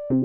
Hello,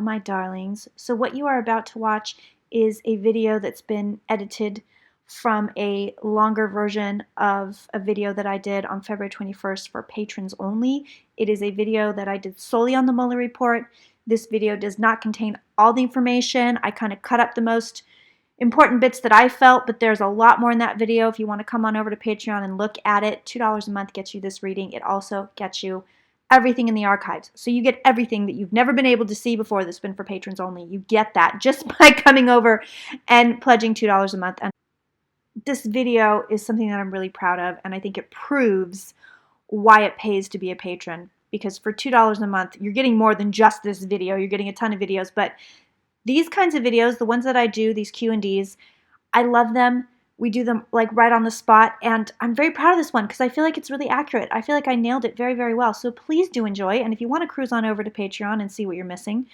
my darlings. So what you are about to watch is a video that's been edited from a longer version of a video that I did on February 21st for patrons only. It is a video that I did solely on the Mueller report. This video does not contain all the information. I kind of cut up the most important bits that I felt, but there's a lot more in that video. If you want to come on over to Patreon and look at it, $2 a month gets you this reading. It also gets you everything in the archives. So you get everything that you've never been able to see before that's been for patrons only. You get that just by coming over and pledging $2 a month. And this video is something that I'm really proud of, and I think it proves why it pays to be a patron. Because for $2 a month, you're getting more than just this video. You're getting a ton of videos, but these kinds of videos, the ones that I do, these Q&Ds, I love them. We do them like right on the spot, and I'm very proud of this one because I feel like it's really accurate. I feel like I nailed it very, very well. So please do enjoy, and if you want to cruise on over to Patreon and see what you're missing,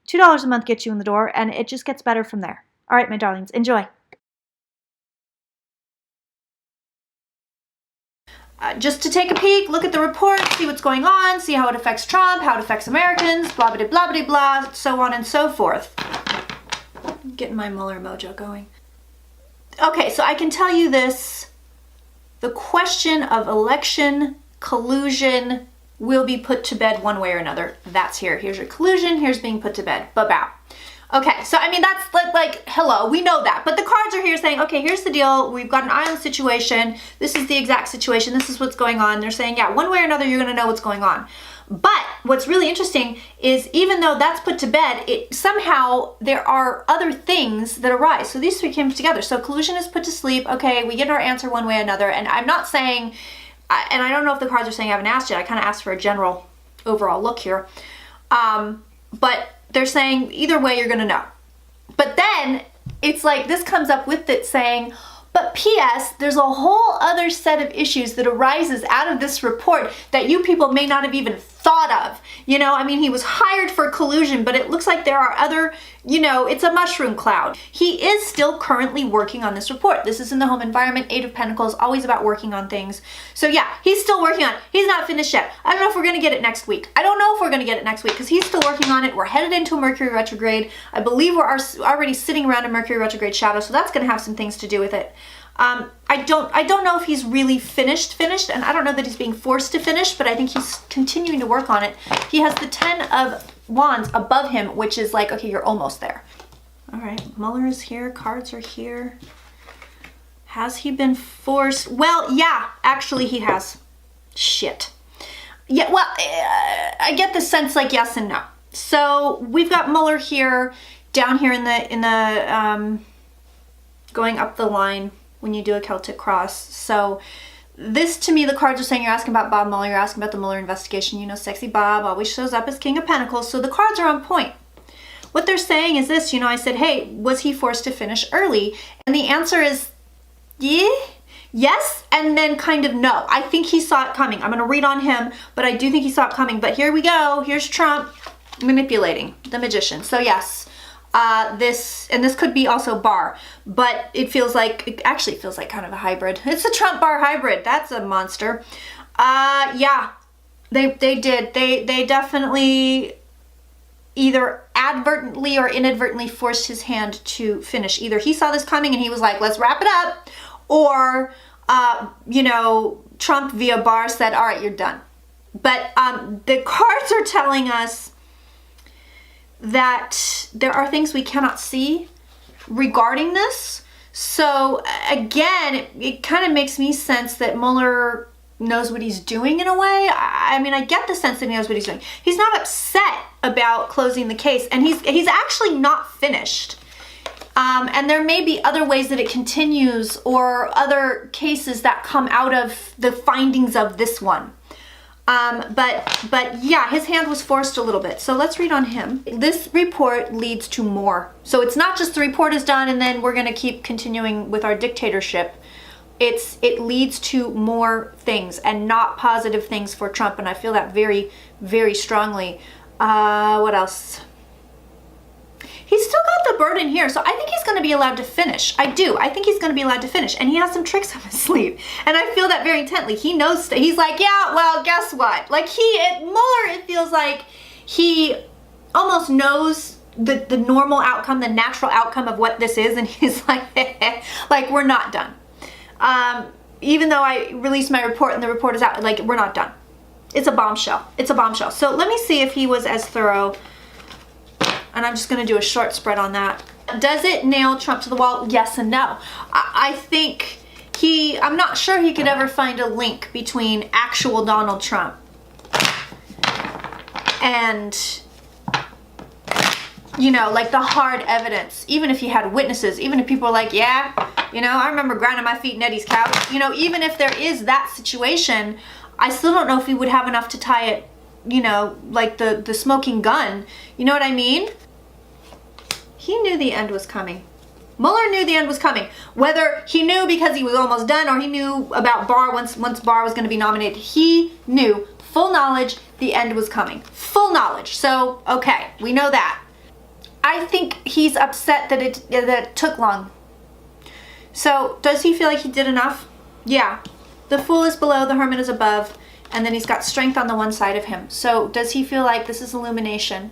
$2 a month gets you in the door, and it just gets better from there. All right, my darlings, enjoy. Just to take a peek, look at the report, see what's going on, see how it affects Trump, how it affects Americans, blah, blah, blah, blah, blah, so on and so forth. I'm getting my Mueller mojo going. Okay, so I can tell you this. The question of election collusion will be put to bed one way or another. That's here. Here's your collusion. Here's being put to bed. Ba-bow. Okay, so I mean, that's like, hello, we know that. But the cards are here saying, okay, here's the deal. We've got an eye on the situation. This is the exact situation. This is what's going on. They're saying, yeah, one way or another, you're going to know what's going on. But what's really interesting is even though that's put to bed, somehow there are other things that arise. So these three came together. So collusion is put to sleep. Okay, we get our answer one way or another. And I'm not saying, and I don't know if the cards are saying I haven't asked yet. I kind of asked for a general overall look here. But they're saying either way you're going to know. But then it's like this comes up with it saying, but P.S. there's a whole other set of issues that arises out of this report that you people may not have even thought of. You know, I mean, he was hired for collusion, but it looks like there are other, you know, it's a mushroom cloud. He is still currently working on this report. This is in the home environment, 8 of Pentacles, always about working on things. So yeah, he's still working on it. He's not finished yet. I don't know if we're going to get it next week. I don't know if we're going to get it next week because he's still working on it. We're headed into a Mercury retrograde. I believe we're already sitting around a Mercury retrograde shadow, so that's going to have some things to do with it. I don't know if he's really finished, and I don't know that he's being forced to finish, but I think he's continuing to work on it. He has the 10 of Wands above him, which is like, okay, you're almost there. All right, Mueller is here, cards are here. Has he been forced? Well, yeah, actually he has. Shit. Yeah, well, I get the sense like yes and no. So we've got Mueller here, down here in the going up the line when you do a Celtic cross. So this, to me, the cards are saying you're asking about Bob Mueller, you're asking about the Mueller investigation. You know, sexy Bob always shows up as King of Pentacles. So the cards are on point. What they're saying is this, you know, I said, hey, was he forced to finish early? And the answer is, yeah, yes, and then kind of no. I think he saw it coming. I'm going to read on him, but I do think he saw it coming. But here we go. Here's Trump manipulating the magician. So yes. This could be also Barr, but it actually feels like kind of a hybrid. It's a Trump Barr hybrid. That's a monster. Yeah, they did. They definitely either advertently or inadvertently forced his hand to finish. Either he saw this coming and he was like, let's wrap it up, or, you know, Trump via Barr said, all right, you're done. But, the cards are telling us that there are things we cannot see regarding this. So again, it kind of makes me sense that Mueller knows what he's doing in a way. I mean, I get the sense that he knows what he's doing. He's not upset about closing the case, and he's actually not finished. And there may be other ways that it continues or other cases that come out of the findings of this one. But yeah, his hand was forced a little bit. So let's read on him. This report leads to more. So it's not just the report is done and then we're going to keep continuing with our dictatorship. it leads to more things and not positive things for Trump. And I feel that very, very strongly. What else? He's still got the burden here, so I think he's going to be allowed to finish. I do. I think he's going to be allowed to finish, and he has some tricks up his sleeve, and I feel that very intently. He knows. He's like, yeah, well, guess what? Like Mueller, it feels like he almost knows the normal outcome, the natural outcome of what this is, and he's like, like, we're not done. Even though I released my report and the report is out, like, we're not done. It's a bombshell. It's a bombshell. So let me see if he was as thorough. And I'm just going to do a short spread on that. Does it nail Trump to the wall? Yes and no. I think I'm not sure he could ever find a link between actual Donald Trump and, you know, like the hard evidence. Even if he had witnesses, even if people are like, yeah, you know, I remember grinding my feet in Eddie's couch. You know, even if there is that situation, I still don't know if he would have enough to tie it, you know, like the smoking gun. You know what I mean? He knew the end was coming. Mueller knew the end was coming. Whether he knew because he was almost done or he knew about Barr once Barr was going to be nominated, he knew, full knowledge, the end was coming. Full knowledge. So, okay, we know that. I think he's upset that it took long. So, does he feel like he did enough? Yeah. The fool is below, the hermit is above, and then he's got strength on the one side of him. So, does he feel like this is illumination?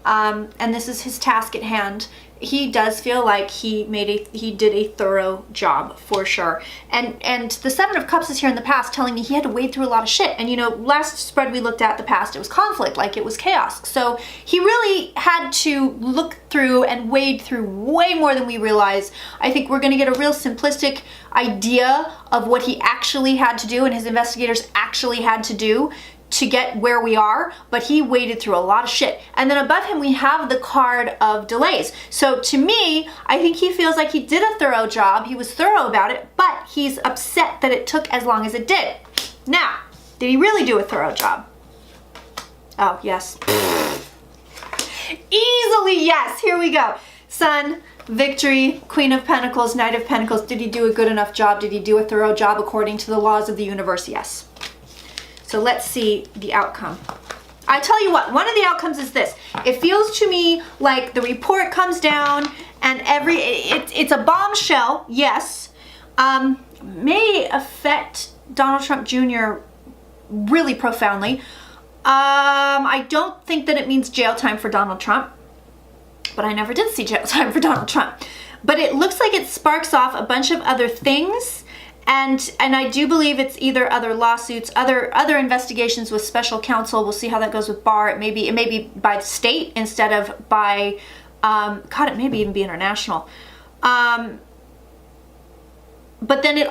And this is his task at hand? He does feel like he did a thorough job for sure. And the Seven of Cups is here in the past telling me he had to wade through a lot of shit. And you know, last spread we looked at the past, it was conflict, like it was chaos. So he really had to look through and wade through way more than we realize. I think we're gonna get a real simplistic idea of what he actually had to do and his investigators actually had to do to get where we are, but he waded through a lot of shit. And then above him we have the card of delays. So to me, I think he feels like he did a thorough job. He was thorough about it, but he's upset that it took as long as it did. Now, did he really do a thorough job? Oh, yes. Easily yes. Here we go. Sun, victory, Queen of Pentacles, Knight of Pentacles. Did he do a good enough job? Did he do a thorough job according to the laws of the universe? Yes. So let's see the outcome. I tell you what, one of the outcomes is this. It feels to me like the report comes down and it's a bombshell, yes. May affect Donald Trump Jr. really profoundly. I don't think that it means jail time for Donald Trump, but I never did see jail time for Donald Trump. But it looks like it sparks off a bunch of other things. And I do believe it's either other lawsuits, other investigations with special counsel. We'll see how that goes with Barr. It may be by the state instead of by, God, it may even be international. But then it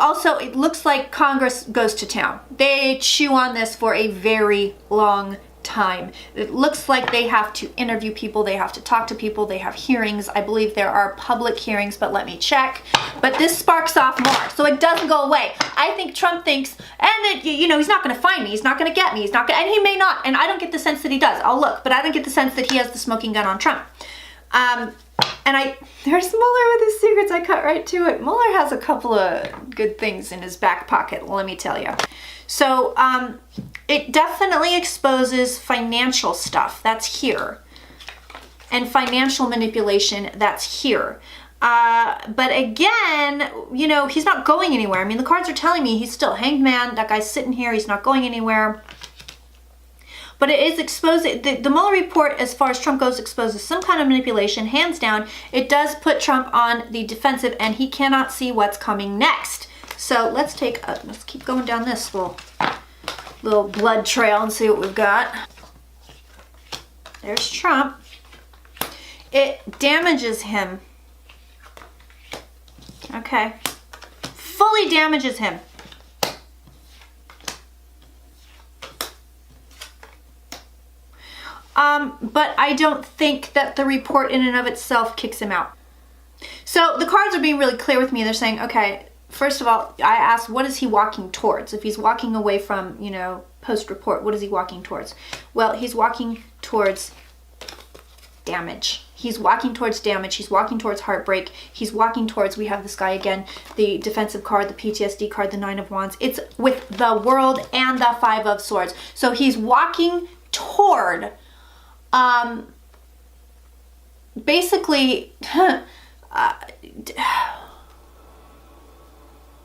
looks like Congress goes to town. They chew on this for a very long time. It looks like they have to interview people, they have to talk to people, they have hearings. I believe there are public hearings, but let me check. But this sparks off more, so it doesn't go away. I think Trump thinks, and you know, he's not going to find me, he's not going to get me, he's not going, and he may not, and I don't get the sense that he does. I'll look, but I don't get the sense that he has the smoking gun on Trump. There's Mueller with his secrets. I cut right to it. Mueller has a couple of good things in his back pocket, let me tell you. So, it definitely exposes financial stuff, that's here, and financial manipulation, that's here. But again, you know, he's not going anywhere. I mean, the cards are telling me he's still hanged man. That guy's sitting here, he's not going anywhere. But it is exposing, the Mueller report, as far as Trump goes, exposes some kind of manipulation, hands down. It does put Trump on the defensive, and he cannot see what's coming next. So let's keep going down this little blood trail and see what we've got. There's Trump. It damages him. Okay. Fully damages him. But I don't think that the report in and of itself kicks him out. So the cards are being really clear with me. They're saying, okay, first of all, I asked, what is he walking towards? If he's walking away from, you know, post-report, what is he walking towards? Well, he's walking towards damage. He's walking towards damage. He's walking towards heartbreak. He's walking towards, we have this guy again, the defensive card, the PTSD card, the Nine of Wands. It's with the World and the Five of Swords. So he's walking toward, basically,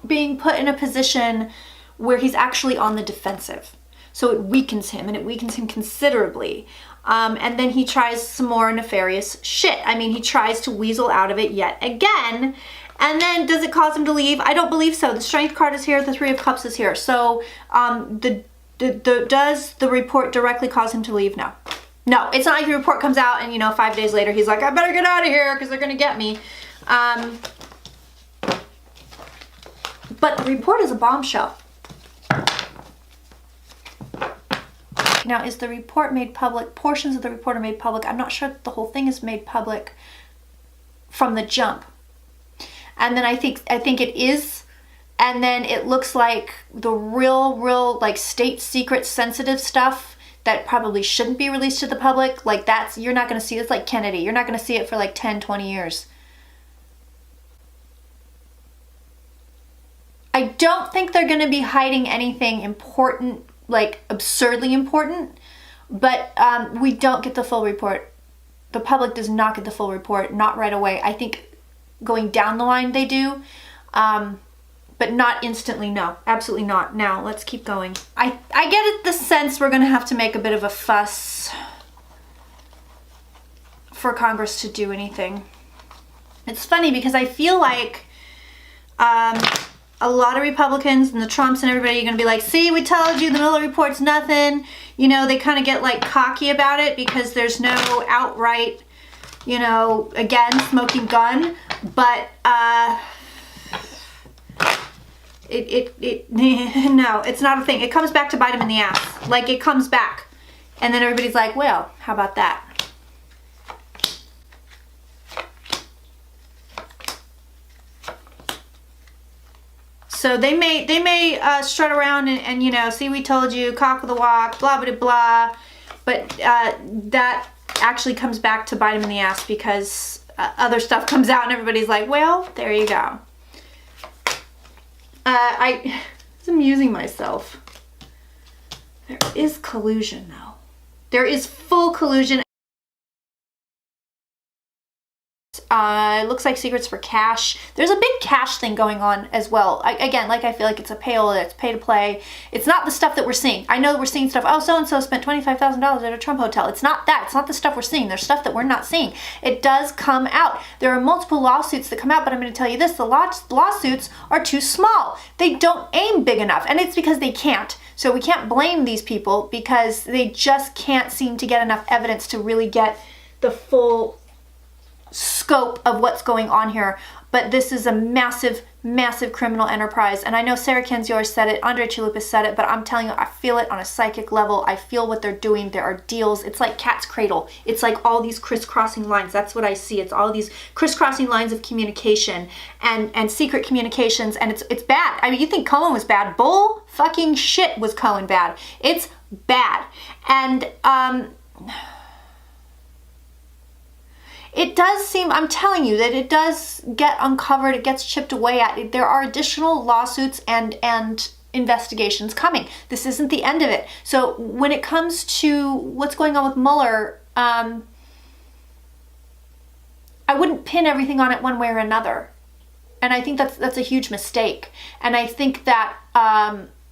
being put in a position where he's actually on the defensive. So it weakens him, and it weakens him considerably. And then he tries some more nefarious shit. I mean, he tries to weasel out of it yet again. And then does it cause him to leave? I don't believe so. The Strength card is here. The Three of Cups is here. So does the report directly cause him to leave? No. No, it's not like the report comes out and, you know, 5 days later he's like, I better get out of here because they're going to get me. But the report is a bombshell. Now, is the report made public? Portions of the report are made public. I'm not sure that the whole thing is made public from the jump. And then I think it is. And then it looks like the real like state secret sensitive stuff that probably shouldn't be released to the public. Like that's, you're not going to see it. It's like Kennedy. You're not going to see it for like 10, 20 years. I don't think they're going to be hiding anything important, like absurdly important, but we don't get the full report. The public does not get the full report, not right away. I think going down the line they do, but not instantly, no, absolutely not. Now, let's keep going. I get the sense we're gonna have to make a bit of a fuss for Congress to do anything. It's funny because I feel like a lot of Republicans and the Trumps and everybody are going to be like, see, we told you the Mueller report's nothing. You know, they kind of get like cocky about it because there's no outright, you know, again, smoking gun. But no, it's not a thing. It comes back to bite them in the ass. Like it comes back. And then everybody's like, well, how about that? So they may strut around and you know, see, we told you, cock of the walk, blah blah blah, but that actually comes back to bite them in the ass because other stuff comes out and everybody's like, well, there you go. I was amusing myself. There is collusion though. There is full collusion. It looks like secrets for cash. There's a big cash thing going on as well. Again, like I feel like it's a payola, it's pay to play. It's not the stuff that we're seeing. I know we're seeing stuff, oh, so-and-so spent $25,000 at a Trump hotel. It's not that. It's not the stuff we're seeing. There's stuff that we're not seeing. It does come out. There are multiple lawsuits that come out, but I'm going to tell you this, the lawsuits are too small. They don't aim big enough, and it's because they can't. So we can't blame these people because they just can't seem to get enough evidence to really get the full scope of what's going on here. But this is a massive, massive criminal enterprise. And I know Sarah Kendzior said it, Andre Chalupa said it, but I'm telling you, I feel it on a psychic level. I feel what they're doing. There are deals. It's like cat's cradle. It's like all these crisscrossing lines. That's what I see. It's all these crisscrossing lines of communication and secret communications. And it's bad. I mean, you think Cohen was bad. Bull fucking shit was Cohen bad. It's bad. And, it does seem, I'm telling you, that it does get uncovered, it gets chipped away at. There are additional lawsuits and investigations coming. This isn't the end of it. So when it comes to what's going on with Mueller, I wouldn't pin everything on it one way or another. And I think that's a huge mistake. And I think that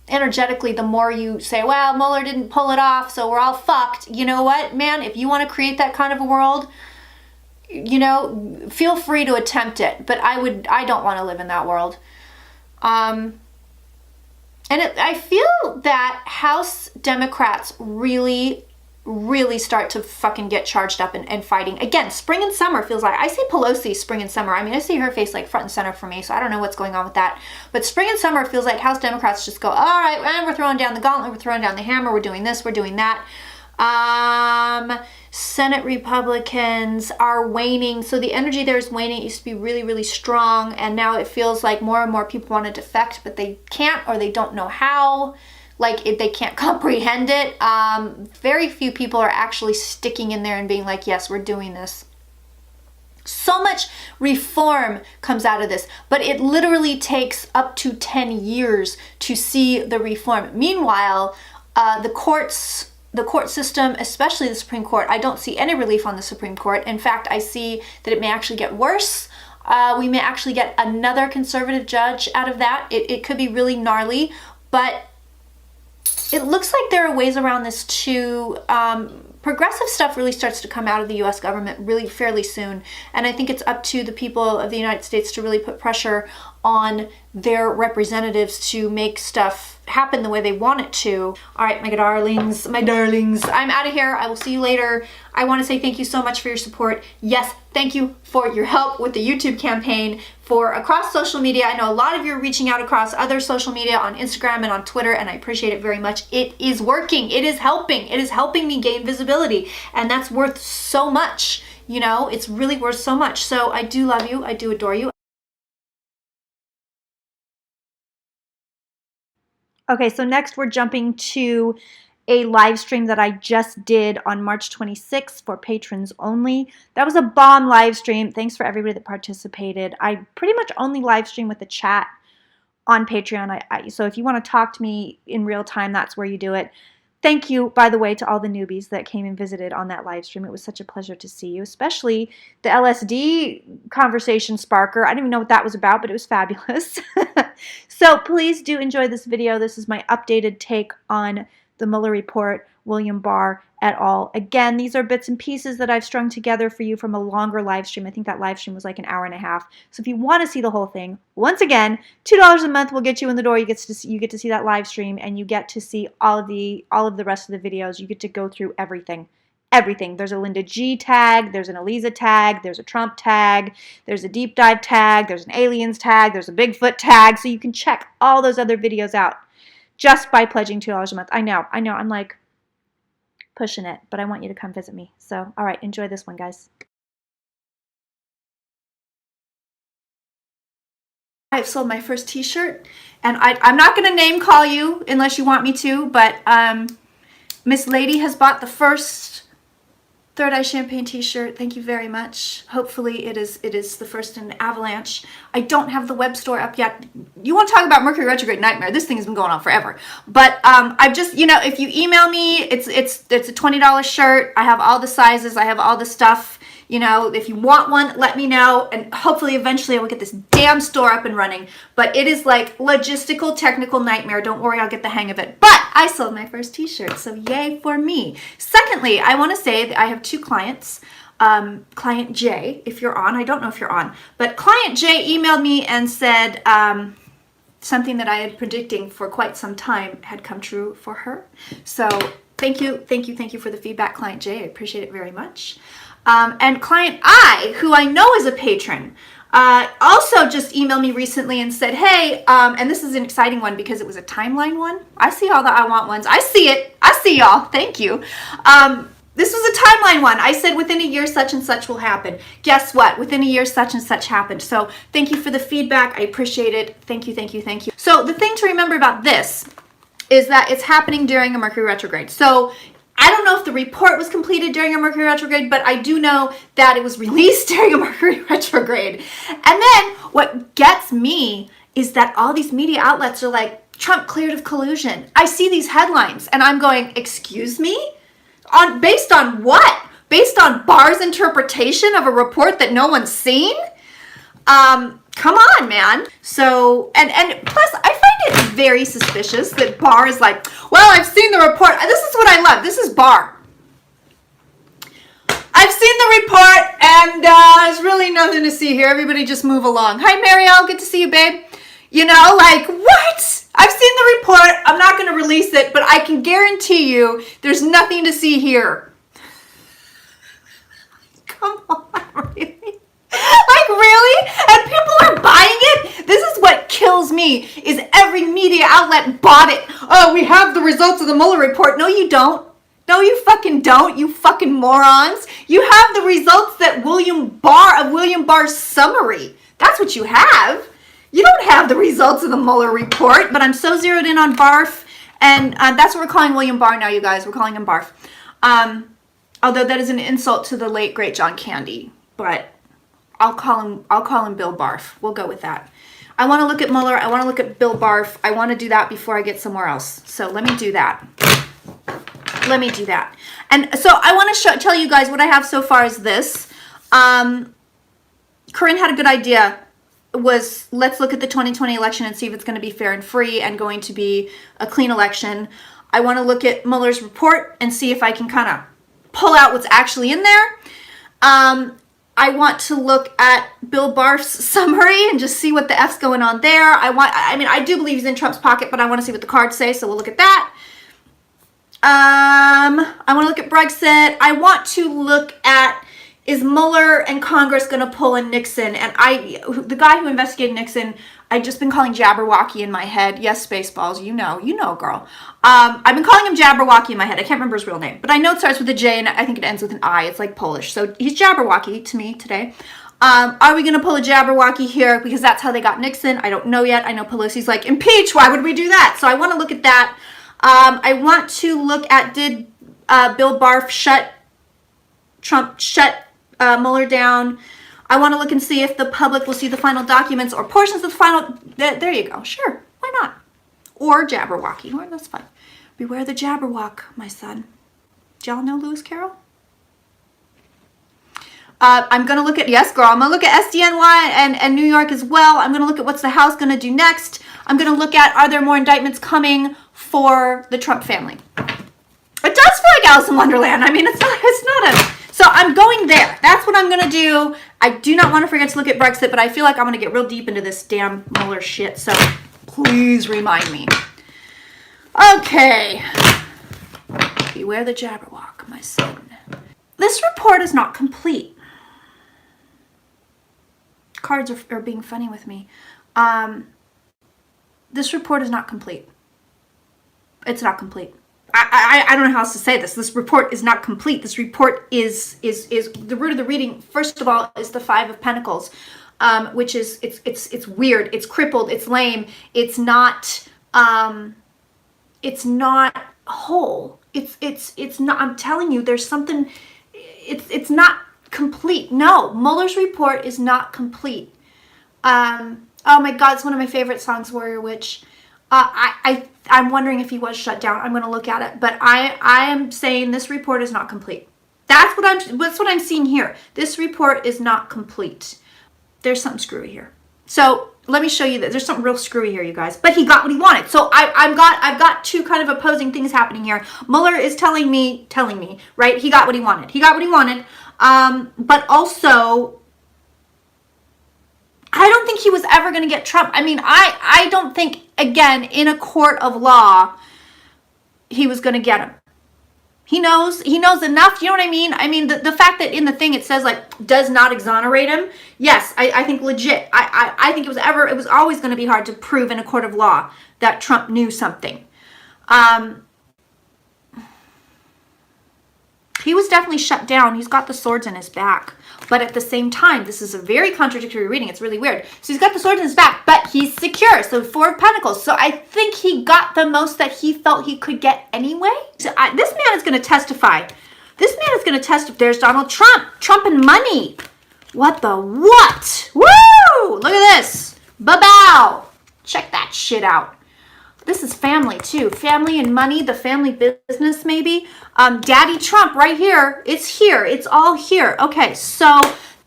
energetically, the more you say, well, Mueller didn't pull it off, so we're all fucked. You know what, man? If you want to create that kind of a world, you know, feel free to attempt it, but I don't want to live in that world. I feel that House Democrats really start to fucking get charged up and fighting. Again, spring and summer feels like, I see Pelosi spring and summer. I mean, I see her face like front and center for me, so I don't know what's going on with that. But spring and summer feels like House Democrats just go, all right, and we're throwing down the gauntlet, we're throwing down the hammer, we're doing this, we're doing that. Senate Republicans are waning. So the energy there is waning. It used to be really, really strong. And now it feels like more and more people want to defect, but they can't or they don't know how. like they can't comprehend it. Very few people are actually sticking in there and being like, yes, we're doing this. So much reform comes out of this, but it literally takes up to 10 years to see the reform. Meanwhile, the court system, especially the Supreme Court, I don't see any relief on the Supreme Court. In fact, I see that it may actually get worse. We may actually get another conservative judge out of that. It could be really gnarly, but it looks like there are ways around this too. Progressive stuff really starts to come out of the US government really fairly soon. And I think it's up to the people of the United States to really put pressure on their representatives to make stuff happen the way they want it to. All right, my darlings, I'm out of here. I will see you later. I want to say thank you so much for your support. Yes, thank you for your help with the YouTube campaign, for across social media. I know a lot of you are reaching out across other social media on Instagram and on Twitter, and I appreciate it very much. It is working. It is helping. It is helping me gain visibility, and that's worth so much. You know, it's really worth so much. So I do love you. I do adore you. Okay, so next we're jumping to a live stream that I just did on March 26th for patrons only. That was a bomb live stream. Thanks for everybody that participated. I pretty much only live stream with the chat on Patreon. So if you want to talk to me in real time, that's where you do it. Thank you, by the way, to all the newbies that came and visited on that live stream. It was such a pleasure to see you, especially the LSD conversation sparker. I didn't even know what that was about, but it was fabulous. So please do enjoy this video. This is my updated take on the Mueller report, William Barr et al. Again, these are bits and pieces that I've strung together for you from a longer live stream. I think that live stream was like an hour and a half. So if you want to see the whole thing, once again, $2 a month will get you in the door. You get to see that live stream, and you get to see all of the rest of the videos. You get to go through everything. Everything. There's a Linda G tag, there's an Eliza tag, there's a Trump tag, there's a deep dive tag, there's an aliens tag, there's a Bigfoot tag, so you can check all those other videos out just by pledging $2 a month. I know, I'm like pushing it, but I want you to come visit me. So, all right, enjoy this one, guys. I've sold my first t-shirt, and I'm not going to name call you unless you want me to, but Miss Lady has bought the first Third Eye Champagne t-shirt. Thank you very much. Hopefully it is the first in an avalanche. I don't have the web store up yet. You want to talk about Mercury retrograde nightmare? This thing has been going on forever. But I've just, you know, if you email me, it's a $20 shirt. I have all the sizes. I have all the stuff. You know, if you want one, let me know, and hopefully eventually I will get this damn store up and running. But it is like logistical, technical nightmare. Don't worry, I'll get the hang of it. But I sold my first t-shirt, so yay for me. Secondly, I want to say that I have two clients. Client J, if you're on, I don't know if you're on, but Client J emailed me and said something that I had predicting for quite some time had come true for her. So thank you for the feedback, Client J. I appreciate it very much. And Client I, who I know is a patron, also just emailed me recently and said, hey, and this is an exciting one because it was a timeline one. I see all the I want ones. I see it. I see y'all. Thank you. This was a timeline one. I said within a year such and such will happen. Guess what? Within a year such and such happened. So thank you for the feedback. I appreciate it. Thank you, thank you, thank you. So the thing to remember about this is that it's happening during a Mercury retrograde. So I don't know if the report was completed during a Mercury retrograde, but I do know that it was released during a Mercury retrograde. And then what gets me is that all these media outlets are like, Trump cleared of collusion. I see these headlines and I'm going, excuse me? Based on what? Based on Barr's interpretation of a report that no one's seen? Come on, man. So, and plus I find it very suspicious that Barr is like, well, I've seen the report. This is what I love. This is Barr. I've seen the report and there's really nothing to see here. Everybody just move along. Hi, Marielle. Good to see you, babe. You know, like, what? I've seen the report. I'm not going to release it, but I can guarantee you there's nothing to see here. Come on, really? Like, really? And people are buying it? This is what kills me, is every media outlet bought it. Oh, we have the results of the Mueller report. No, you don't. No, you fucking don't, you fucking morons. You have the results that William Barr's summary. That's what you have. You don't have the results of the Mueller report, but I'm so zeroed in on Barf And that's what we're calling William Barr now, you guys. We're calling him Barf. Although that is an insult to the late great John Candy, but I'll call him Bill Barf. We'll go with that. I want to look at Mueller. I want to look at Bill Barf. I want to do that before I get somewhere else. So let me do that. Let me do that. And so I want to tell you guys what I have so far is this. Corinne had a good idea. Was let's look at the 2020 election and see if it's going to be fair and free and going to be a clean election. I want to look at Mueller's report and see if I can kind of pull out what's actually in there. I want to look at Bill Barf's summary and just see what the F's going on there. I do believe he's in Trump's pocket, but I want to see what the cards say, so we'll look at that. I want to look at Brexit. I want to look at, is Mueller and Congress going to pull in Nixon? And the guy who investigated Nixon, I've just been calling Jabberwocky in my head. Yes, Spaceballs, you know, girl. I've been calling him Jabberwocky in my head. I can't remember his real name, but I know it starts with a J and I think it ends with an I. It's like Polish. So he's Jabberwocky to me today. Are we going to pull a Jabberwocky here? Because that's how they got Nixon. I don't know yet. I know Pelosi's like, impeach. Why would we do that? So I want to look at that. I want to look at, did Bill Barf shut Mueller down? I want to look and see if the public will see the final documents or portions of the final. There you go. Sure. Why not? Or Jabberwocky. Or that's fine. Beware the Jabberwock, my son. Do y'all know Lewis Carroll? I'm going to look at, yes, girl, I'm going to look at SDNY and New York as well. I'm going to look at what's the House going to do next. I'm going to look at, are there more indictments coming for the Trump family? It does feel like Alice in Wonderland. I mean, it's not a... So I'm going there. That's what I'm going to do. I do not want to forget to look at Brexit, but I feel like I'm going to get real deep into this damn Mueller shit. So please remind me. Okay. Beware the Jabberwock, my son. This report is not complete. Cards are being funny with me. This report is not complete. It's not complete. I don't know how else to say this. This report is not complete. This report is the root of the reading. First of all, is the Five of Pentacles, which is it's weird. It's crippled. It's lame. It's not whole. It's not. I'm telling you, there's something. It's not complete. No, Mueller's report is not complete. Oh my God, it's one of my favorite songs, Warrior Witch. I'm wondering if he was shut down. I'm going to look at it, but I am saying this report is not complete. That's what I'm seeing here. This report is not complete. There's something screwy here. So let me show you that there's something real screwy here, you guys. But he got what he wanted. So I've got two kind of opposing things happening here. Mueller is telling me, right? He got what he wanted. He got what he wanted. But also, I don't think he was ever going to get Trump. I mean, I don't think, again, in a court of law, he was going to get him. He knows enough. You know what I mean? I mean, the fact that in the thing it says, like, does not exonerate him. Yes, I think legit. I think it was always going to be hard to prove in a court of law that Trump knew something. He was definitely shut down. He's got the swords in his back. But at the same time, this is a very contradictory reading. It's really weird. So he's got the swords in his back, but he's secure. So Four of Pentacles. So I think he got the most that he felt he could get anyway. So this man is going to testify. This man is going to testify. There's Donald Trump. Trump and money. What the what? Woo! Look at this. Ba-bow. Check that shit out. This is family too. Family and money, the family business maybe. Daddy Trump right here. It's here. It's all here. Okay, so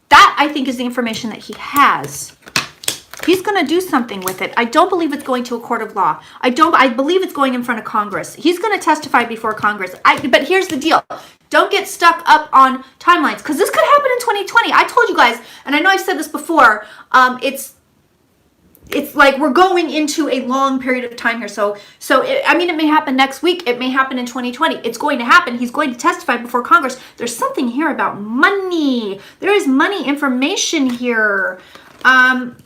that I think is the information that he has. He's going to do something with it. I don't believe it's going to a court of law. I believe it's going in front of Congress. He's going to testify before Congress. But here's the deal. Don't get stuck up on timelines because this could happen in 2020. I told you guys, and I know I've said this before, it's like we're going into a long period of time here. So it may happen next week. It may happen in 2020. It's going to happen. He's going to testify before Congress. There's something here about money. There is money information here. And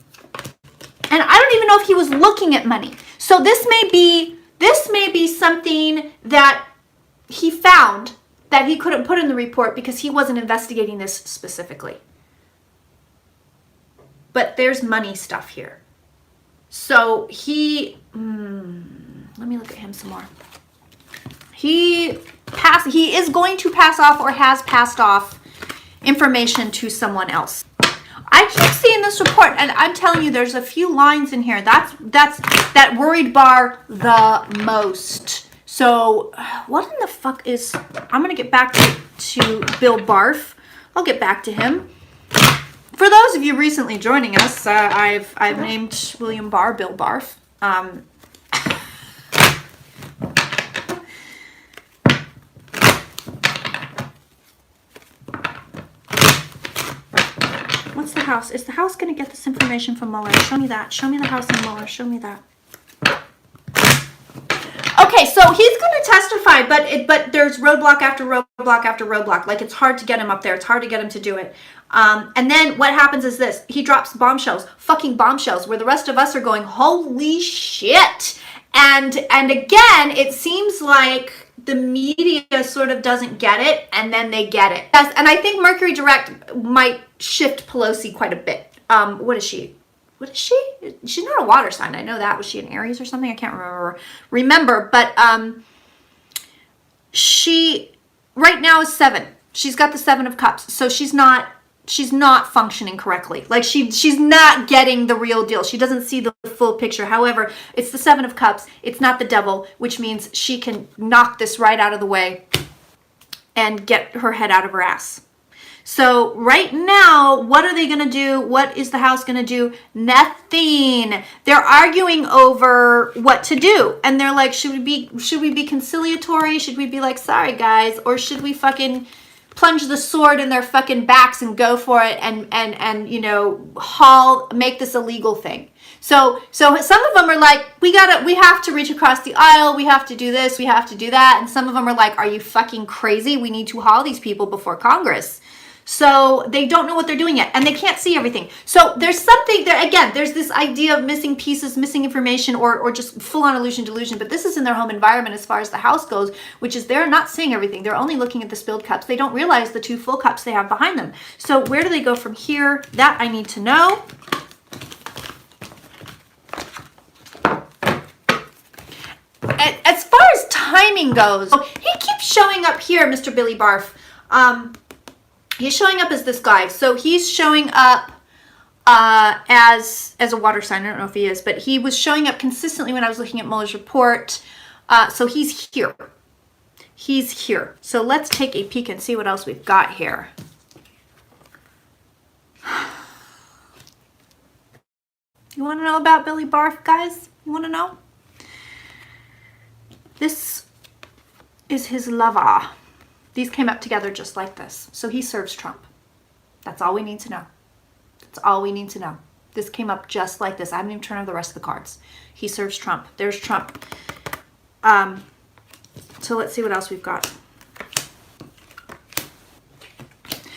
I don't even know if he was looking at money. So this may be something that he found that he couldn't put in the report because he wasn't investigating this specifically. But there's money stuff here. So he, Let me look at him some more. He is going to pass off or has passed off information to someone else. I keep seeing this report, and I'm telling you, there's a few lines in here that worried Barr the most. So what in the fuck is, I'm gonna get back to Bill Barf. I'll get back to him. For those of you recently joining us, I've named William Barr Bill Barf. What's the house? Is the house going to get this information from Mueller? Show me that. Show me the house in Mueller. Show me that. Okay, so he's going to testify, but there's roadblock after roadblock after roadblock. Like, it's hard to get him up there. It's hard to get him to do it. And then what happens is this. He drops bombshells, fucking bombshells, where the rest of us are going, holy shit. And again, it seems like the media sort of doesn't get it, and then they get it. Yes, and I think Mercury Direct might shift Pelosi quite a bit. What is she? What is she? She's not a water sign. I know that. Was she an Aries or something? I can't remember. But she right now is 7. She's got the 7 of Cups. So she's not functioning correctly. Like she's not getting the real deal. She doesn't see the full picture. However, it's the 7 of Cups. It's not the devil, which means she can knock this right out of the way and get her head out of her ass. So right now, what are they going to do? What is the house going to do? Nothing. They're arguing over what to do. And they're like, should we be conciliatory? Should we be like, sorry guys? Or should we fucking plunge the sword in their fucking backs and go for it and you know, make this a legal thing? So some of them are like, we have to reach across the aisle. We have to do this. We have to do that. And some of them are like, are you fucking crazy? We need to haul these people before Congress. So they don't know what they're doing yet, and they can't see everything. So there's something there, again, there's this idea of missing pieces, missing information, or just full-on illusion delusion. But this is in their home environment as far as the house goes, which is they're not seeing everything. They're only looking at the spilled cups. They don't realize the 2 full cups they have behind them. So where do they go from here? That I need to know. As far as timing goes, he keeps showing up here, Mr. Billy Barf. He's showing up as this guy. So he's showing up as a water sign. I don't know if he is, but he was showing up consistently when I was looking at Mueller's report. So he's here. He's here. So let's take a peek and see what else we've got here. You want to know about Billy Barf, guys? You want to know? This is his lover. These came up together just like this. So he serves Trump. That's all we need to know. That's all we need to know. This came up just like this. I haven't even turned over the rest of the cards. He serves Trump. There's Trump. So let's see what else we've got.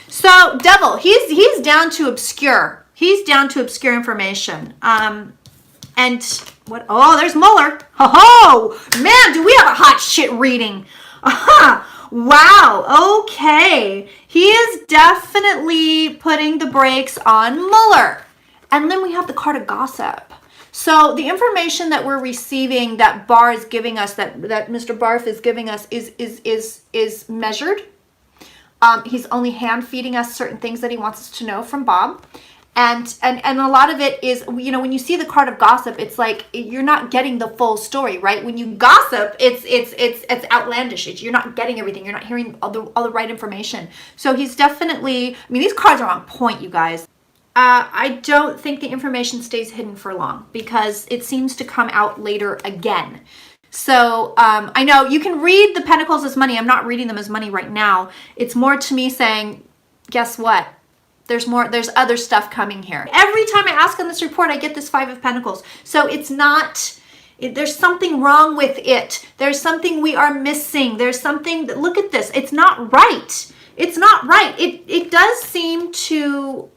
So devil, he's down to obscure. He's down to obscure information. And what? Oh, there's Mueller. Oh, man, do we have a hot shit reading? Aha. Wow, okay. He is definitely putting the brakes on Mueller. And then we have the card of gossip. So the information that we're receiving, that Barr is giving us, that Mr. Barf is giving us is measured. He's only hand feeding us certain things that he wants us to know from Bob. And a lot of it is, you know, when you see the card of gossip, it's like you're not getting the full story, right? When you gossip, it's outlandish. You're not getting everything. You're not hearing all the right information. So he's definitely, I mean, these cards are on point, you guys. I don't think the information stays hidden for long because it seems to come out later again. So I know you can read the Pentacles as money. I'm not reading them as money right now. It's more to me saying, guess what? There's other stuff coming here. Every time I ask on this report, I get this 5 of Pentacles. So it's not, there's something wrong with it. There's something we are missing. There's something, look at this. It's not right. It's not right. It does seem to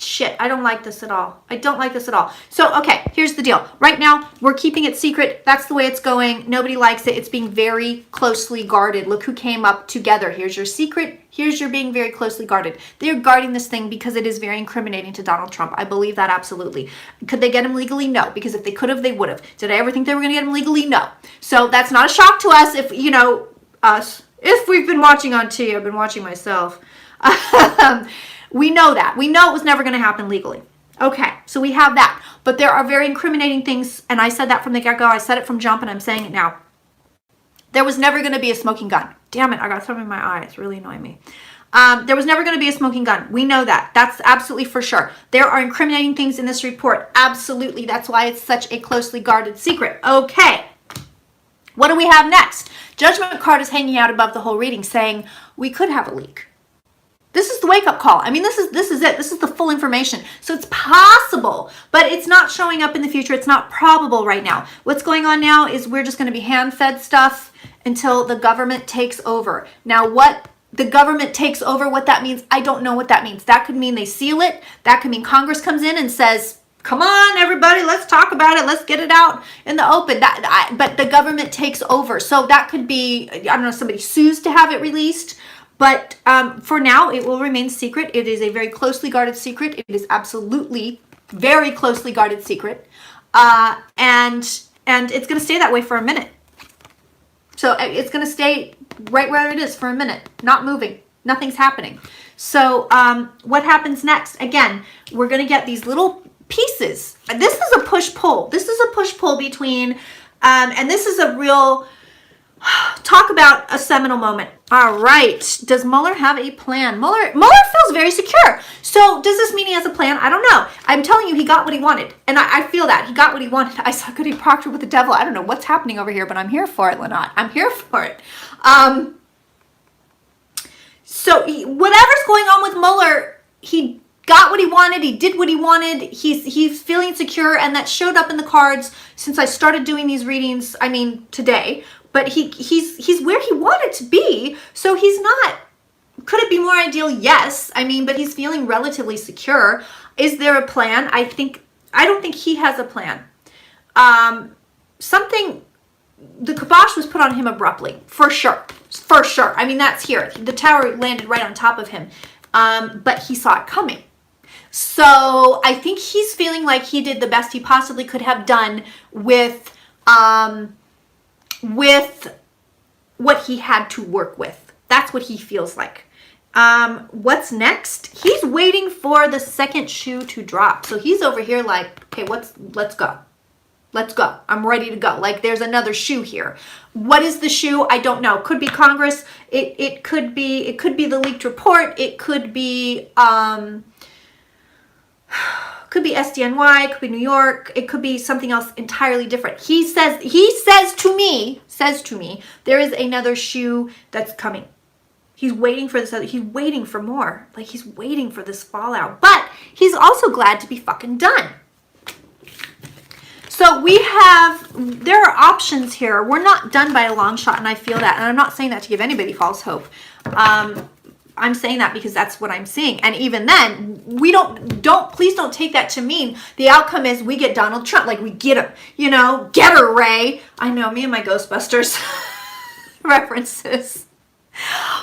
shit, I don't like this at all. I don't like this at all. So, okay, here's the deal. Right now, we're keeping it secret. That's the way it's going. Nobody likes it. It's being very closely guarded. Look who came up together. Here's your secret. Here's your being very closely guarded. They're guarding this thing because it is very incriminating to Donald Trump. I believe that absolutely. Could they get him legally? No, because if they could have, they would have. Did I ever think they were going to get him legally? No. So that's not a shock to us if, you know, if we've been watching on T. I've been watching myself. We know that. We know it was never going to happen legally. Okay, so we have that. But there are very incriminating things, and I said that from the get-go. I said it from jump, and I'm saying it now. There was never going to be a smoking gun. Damn it, I got something in my eye. It's really annoying me. There was never going to be a smoking gun. We know that. That's absolutely for sure. There are incriminating things in this report. Absolutely. That's why it's such a closely guarded secret. Okay. What do we have next? Judgment card is hanging out above the whole reading saying, we could have a leak. This is the wake-up call. I mean, this is it. This is the full information. So it's possible, but it's not showing up in the future. It's not probable right now. What's going on now is we're just going to be hand-fed stuff until the government takes over. Now, what the government takes over, what that means, I don't know what that means. That could mean they seal it. That could mean Congress comes in and says, come on, everybody, let's talk about it. Let's get it out in the open. But the government takes over. So that could be, I don't know, somebody sues to have it released. But for now, it will remain secret. It is a very closely guarded secret. It is absolutely very closely guarded secret. And it's going to stay that way for a minute. So it's going to stay right where it is for a minute, not moving. Nothing's happening. So what happens next? Again, we're going to get these little pieces. This is a push-pull. This is a push-pull between, and this is a real... Talk about a seminal moment. All right. Does Mueller have a plan? Mueller feels very secure. So does this mean he has a plan? I don't know. I'm telling you, he got what he wanted. And I feel that. He got what he wanted. I saw Goody Proctor with the devil. I don't know what's happening over here, but I'm here for it, Lynette. I'm here for it. So whatever's going on with Mueller, he got what he wanted. He did what he wanted. He's feeling secure, and that showed up in the cards since I started doing these readings, I mean, today. But he's where he wanted to be, so he's not. Could it be more ideal? Yes. I mean, but he's feeling relatively secure. Is there a plan? I don't think he has a plan. The kibosh was put on him abruptly, for sure. For sure. I mean, that's here. The tower landed right on top of him, but he saw it coming. So I think he's feeling like he did the best he possibly could have done with what he had to work with. That's what he feels like. What's next? He's waiting for the second shoe to drop. So he's over here like, okay, let's go. Let's go. I'm ready to go. Like there's another shoe here. What is the shoe? I don't know. Could be Congress. It could be the leaked report. It could be SDNY, could be New York, it could be something else entirely different. He says to me, there is another shoe that's coming. He's waiting for this other, he's waiting for more. Like he's waiting for this fallout. But he's also glad to be fucking done. So there are options here. We're not done by a long shot, and I feel that. And I'm not saying that to give anybody false hope. I'm saying that because that's what I'm seeing. And even then, please don't take that to mean the outcome is we get Donald Trump. Like we get him, get her, Ray. I know, me and my Ghostbusters references.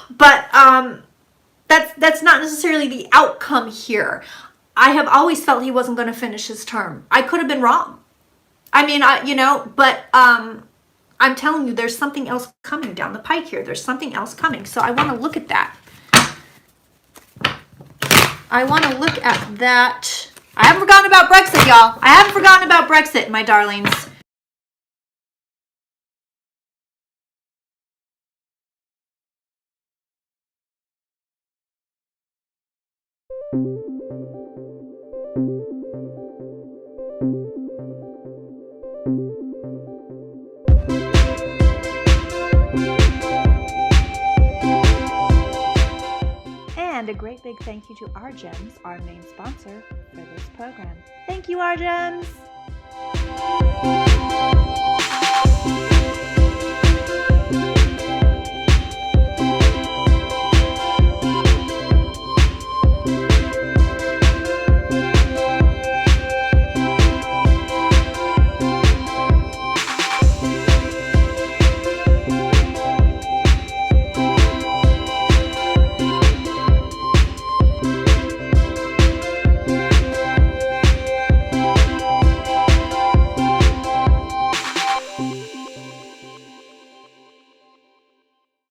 But that's not necessarily the outcome here. I have always felt he wasn't going to finish his term. I could have been wrong. I mean, but I'm telling you, there's something else coming down the pike here. There's something else coming. So I want to look at that. I want to look at that. I haven't forgotten about Brexit, y'all. I haven't forgotten about Brexit, my darlings. And a great big thank you to Our Gems, our main sponsor for this program. Thank you, Our Gems!